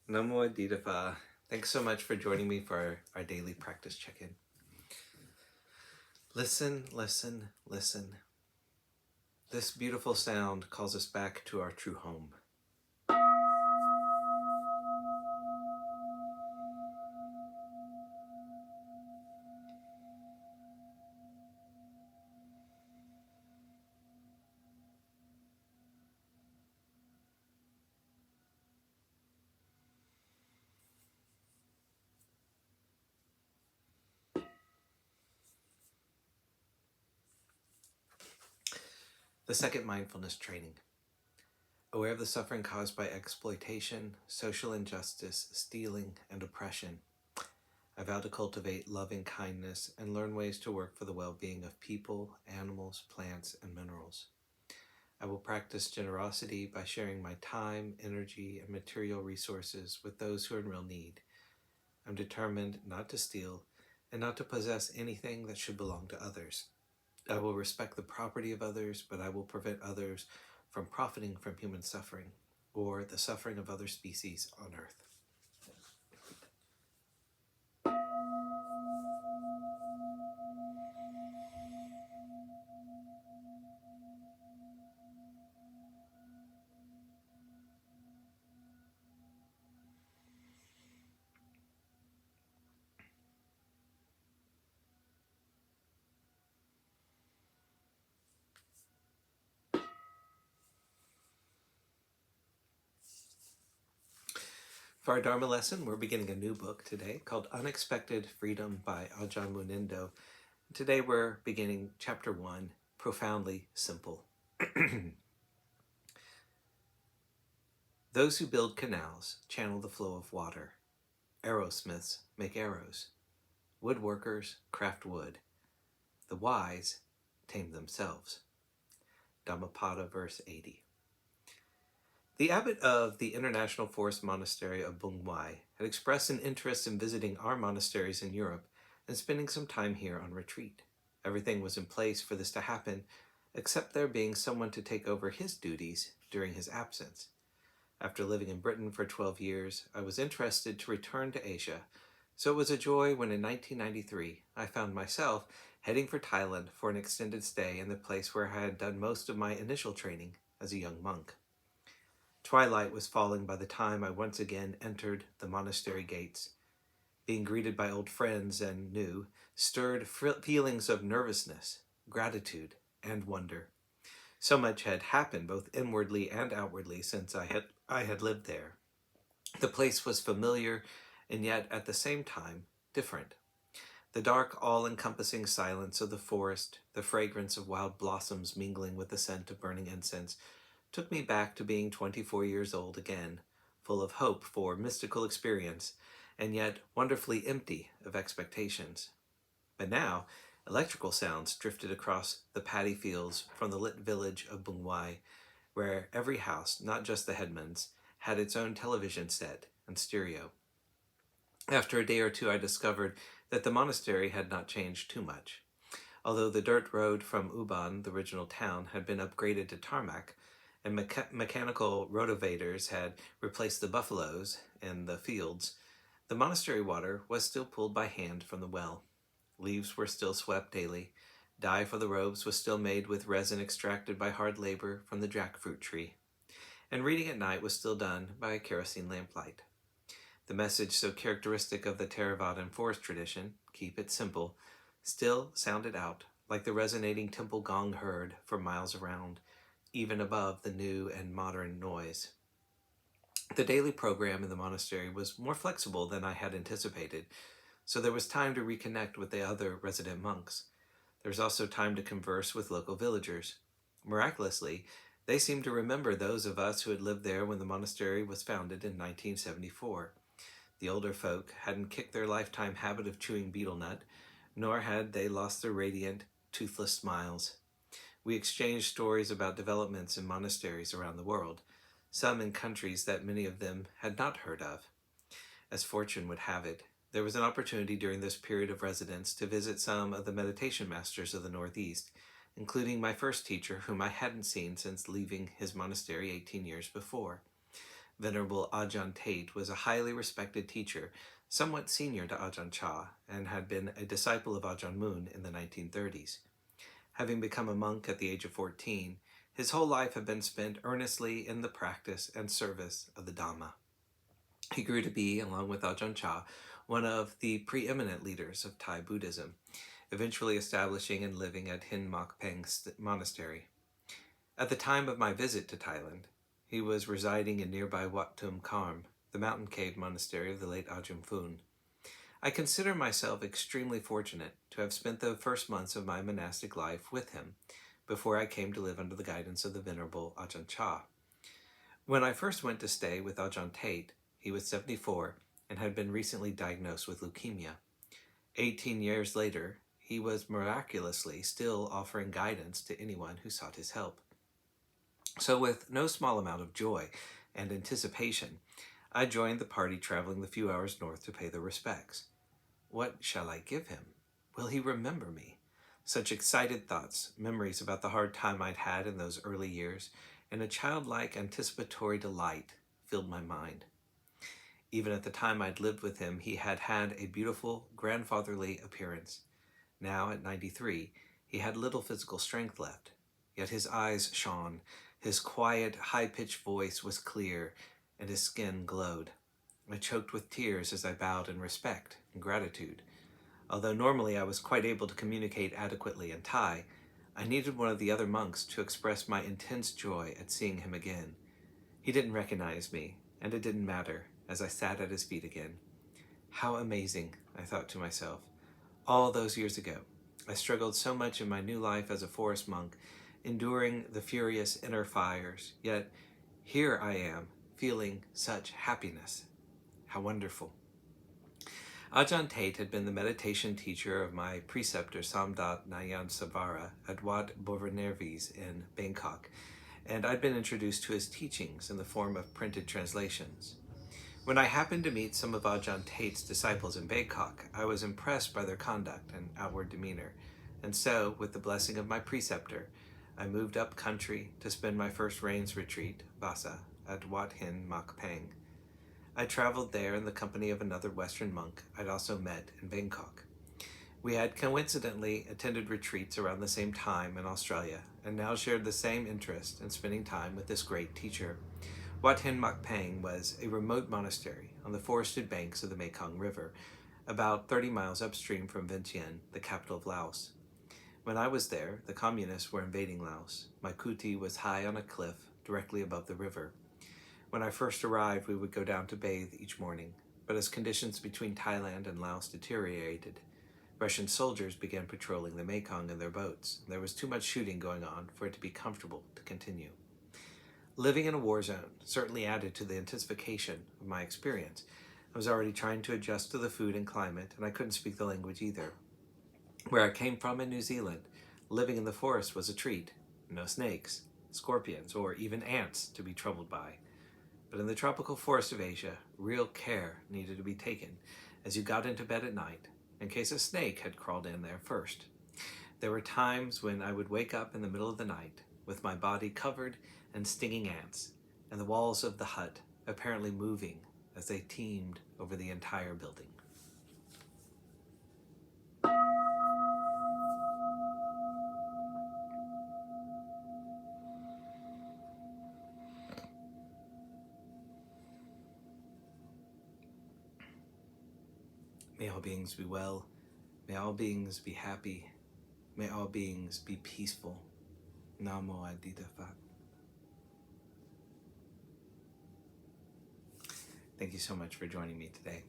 Namo Aditapa. Thanks so much for joining me for our daily practice check-in. Listen, listen, listen. This beautiful sound calls us back to our true home. The second mindfulness training. Aware of the suffering caused by exploitation, social injustice, stealing, and oppression, I vow to cultivate loving kindness and learn ways to work for the well-being of people, animals, plants, and minerals. I will practice generosity by sharing my time, energy, and material resources with those who are in real need. I'm determined not to steal and not to possess anything that should belong to others. I will respect the property of others, but I will prevent others from profiting from human suffering or the suffering of other species on Earth. For our Dharma lesson, we're beginning a new book today called Unexpected Freedom by Ajahn Munindo. Today we're beginning chapter 1, Profoundly Simple. Those who build canals channel the flow of water. Arrowsmiths make arrows. Woodworkers craft wood. The wise tame themselves. Dhammapada, verse 80. The abbot of the International Forest Monastery of Bungwai had expressed an interest in visiting our monasteries in Europe and spending some time here on retreat. Everything was in place for this to happen, except there being someone to take over his duties during his absence. After living in Britain for 12 years, I was interested to return to Asia, so it was a joy when in 1993 I found myself heading for Thailand for an extended stay in the place where I had done most of my initial training as a young monk. Twilight was falling by the time I once again entered the monastery gates. Being greeted by old friends and new stirred feelings of nervousness, gratitude, and wonder. So much had happened both inwardly and outwardly since I had lived there. The place was familiar and yet at the same time different. The dark, all-encompassing silence of the forest, the fragrance of wild blossoms mingling with the scent of burning incense, took me back to being 24 years old again, full of hope for mystical experience, and yet wonderfully empty of expectations. But now, electrical sounds drifted across the paddy fields from the lit village of Bungwai, where every house, not just the headman's, had its own television set and stereo. After a day or two, I discovered that the monastery had not changed too much. Although the dirt road from Uban, the original town, had been upgraded to tarmac, and mechanical rotovators had replaced the buffaloes in the fields, the monastery water was still pulled by hand from the well. Leaves were still swept daily. Dye for the robes was still made with resin extracted by hard labor from the jackfruit tree. And reading at night was still done by a kerosene lamplight. The message so characteristic of the Theravada and forest tradition, keep it simple, still sounded out like the resonating temple gong heard for miles around, even above the new and modern noise. The daily program in the monastery was more flexible than I had anticipated, so there was time to reconnect with the other resident monks. There was also time to converse with local villagers. Miraculously, they seemed to remember those of us who had lived there when the monastery was founded in 1974. The older folk hadn't kicked their lifetime habit of chewing betel nut, nor had they lost their radiant, toothless smiles. We exchanged stories about developments in monasteries around the world, some in countries that many of them had not heard of. As fortune would have it, there was an opportunity during this period of residence to visit some of the meditation masters of the Northeast, including my first teacher, whom I hadn't seen since leaving his monastery 18 years before. Venerable Ajahn Tate was a highly respected teacher, somewhat senior to Ajahn Chah, and had been a disciple of Ajahn Mun in the 1930s. Having become a monk at the age of 14, his whole life had been spent earnestly in the practice and service of the Dhamma. He grew to be, along with Ajahn Chah, one of the preeminent leaders of Thai Buddhism, eventually establishing and living at Hin Mak Peng Monastery. At the time of my visit to Thailand, he was residing in nearby Wat Tum Karm, the mountain cave monastery of the late Ajahn Phun. I consider myself extremely fortunate to have spent the first months of my monastic life with him before I came to live under the guidance of the Venerable Ajahn Chah. When I first went to stay with Ajahn Tate, he was 74 and had been recently diagnosed with leukemia. 18 years later, he was miraculously still offering guidance to anyone who sought his help. So with no small amount of joy and anticipation, I joined the party traveling the few hours north to pay their respects. What shall I give him? Will he remember me? Such excited thoughts, memories about the hard time I'd had in those early years, and a childlike anticipatory delight filled my mind. Even at the time I'd lived with him, he had had a beautiful, grandfatherly appearance. Now, at 93, he had little physical strength left, yet his eyes shone, his quiet, high-pitched voice was clear, and his skin glowed. I choked with tears as I bowed in respect and gratitude. Although normally I was quite able to communicate adequately in Thai, I needed one of the other monks to express my intense joy at seeing him again. He didn't recognize me, and it didn't matter, as I sat at his feet again. How amazing, I thought to myself. All those years ago, I struggled so much in my new life as a forest monk, enduring the furious inner fires, yet here I am, feeling such happiness. How wonderful. Ajahn Tate had been the meditation teacher of my preceptor Samdat Nayan Savara at Wat Bovernervis in Bangkok, and I'd been introduced to his teachings in the form of printed translations. When I happened to meet some of Ajahn Tate's disciples in Bangkok, I was impressed by their conduct and outward demeanor, and so, with the blessing of my preceptor, I moved up country to spend my first rains retreat, Vasa, at Wat Hin Mak Peng. I traveled there in the company of another Western monk I'd also met in Bangkok. We had coincidentally attended retreats around the same time in Australia, and now shared the same interest in spending time with this great teacher. Wat Hin Mak Peng was a remote monastery on the forested banks of the Mekong River, about 30 miles upstream from Vientiane, the capital of Laos. When I was there, the communists were invading Laos. My kuti was high on a cliff directly above the river. When I first arrived, we would go down to bathe each morning, but as conditions between Thailand and Laos deteriorated, Russian soldiers began patrolling the Mekong in their boats, and there was too much shooting going on for it to be comfortable to continue. Living in a war zone certainly added to the intensification of my experience. I was already trying to adjust to the food and climate, and I couldn't speak the language either. Where I came from in New Zealand, living in the forest was a treat. No snakes, scorpions, or even ants to be troubled by. But in the tropical forest of Asia, real care needed to be taken as you got into bed at night, in case a snake had crawled in there first. There were times when I would wake up in the middle of the night with my body covered in stinging ants, and the walls of the hut apparently moving as they teemed over the entire building. May all beings be well. May all beings be happy. May all beings be peaceful. Namo Adida Phat. Thank you so much for joining me today.